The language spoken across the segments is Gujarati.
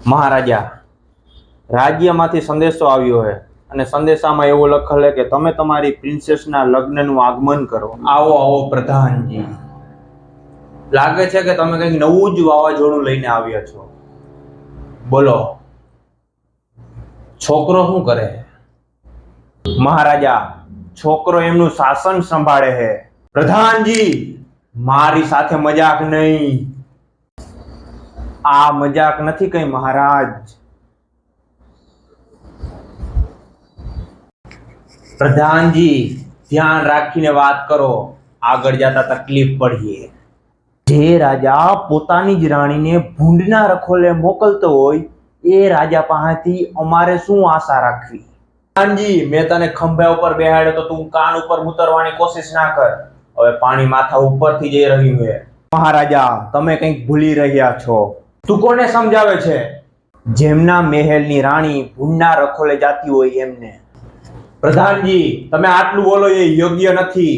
મહારાજા, રાજ્યમાંથી સંદેશો આવ્યો છે અને સંદેશામાં એવું લખેલ છે કે તમે તમારી પ્રિન્સેસના લગ્નનું આગમન કરો. આવો આવો પ્રધાનજી, લાગે છે કે તમે કંઈક નવું જ વાવાઝોડું લઈને આવ્યા છો. બોલો, છોકરો શું કરે? મહારાજા, છોકરો એમનું શાસન સંભાળે છે. પ્રધાનજી, મારી સાથે મજાક નહીં. આ મજાક નથી કઈ મહારાજ. પ્રધાનજી, ધ્યાન રાખીને વાત કરો, આગળ જતા તકલીફ પડીએ. જે રાજા પોતાની જ રાણીને ભૂંડના રખોલે મોકલતો હોય એ રાજા પાસેથી અમારે શું આશા રાખવી? પ્રધાનજી, મેં તને ખંભા ઉપર બેહાડ્યો તો તું કાન ઉપર ઉતરવાની કોશિશ ના કર. હવે પાણી માથા ઉપરથી જઈ રહ્યું છે. મહારાજા, તમે કંઈક ભૂલી રહ્યા છો. તું કોને સમજાવે છે? જેમના મહેલની રાણી ભૂંડના રખોલે જાતી હોય એમને. પ્રધાનજી, તમે આટલું બોલો એ યોગ્ય નથી.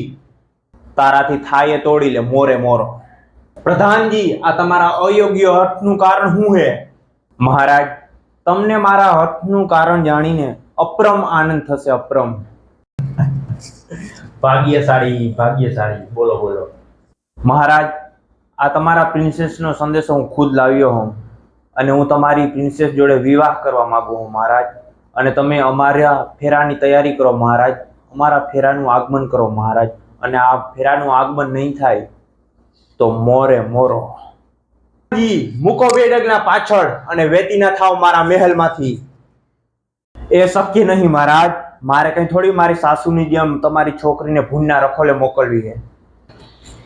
તારાથી થાય એ તોડી લે, મોરે મોરો. પ્રધાનજી, આ તમારા અયોગ્ય હઠનું કારણ શું છે? મહારાજ, તમને મારા હઠનું કારણ જાણીને અપરમ આનંદ થશે, અપરમ. ભાગ્યશાળી, ભાગ્યશાળી. બોલો બોલો. મહારાજ, આ તમારા પ્રિન્સેસનો સંદેશો હું ખુદ લાવ્યો હું અને હું તમારી પ્રિન્સેસ જોડે વિવાહ કરવા માંગુ છું મહારાજ. અને તમે અમારા ફેરાની તૈયારી કરો મહારાજ. અમારા ફેરાનું આગમન કરો મહારાજ. અને આ ફેરાનું આગમન નહીં થાય તો મોરે મોરો. મૂકો બે ડગલા પાછળ અને વેતી ના થાવ મારા મહેલમાંથી. એ શક્ય નહીં મહારાજ. મારે કઈ થોડી મારી સાસુની જેમ તમારી છોકરીને ભૂંડના રખોલે મોકલવી છે.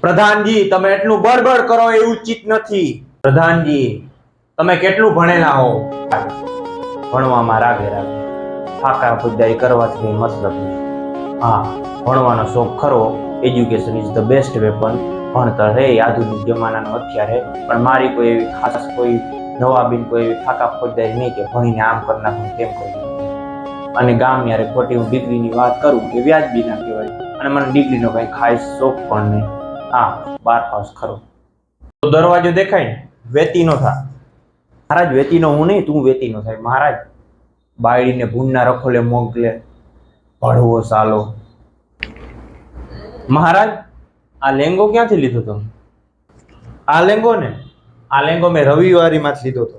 પ્રધાનજી, તમે એટલું બળબડ કરો એ ઉચિત નથી. પ્રધાનજી, તમે કેટલું ભણેલા હો? ભણવામાં રાગે રાગે, ફાકા ફુદ્દારી કરવાથી કઈ મતલબ નહીં. હા, ભણવાનો શોખ ખરો. Education is the best weapon. ભણતર રે આધુનિક જમાનાનો હથિયાર છે. પણ મારી કોઈ એવી ખાસ કોઈ નવાબીન કોઈ એવી ફાકા ફુદ્દારી નહીં કે ભણીને આમ કરી નાખું તેમ કરી. અને ગામ યારે ખોટી હું ડિગ્રીની વાત કરું એ વ્યાજબી ના કહેવાય. અને મને ડિગ્રીનો કઈ ખાસ શોખ પણ નહીં. હા, 12 પાસ ખરો. તો દરવાજો દેખાય ને, વેતી નો થા. મહારાજ, વેતીનો હું નહીં, તું વેતીનો થાય મહારાજ. બાયડીને ભૂંડના રખોલે મોકલે, ભળવો સાલો. મહારાજ, આ લેંગો ક્યાંથી લીધો તમે? આ લેંગો ને, આ લેંગો મેં રવિવારીમાંથી લીધો હતો.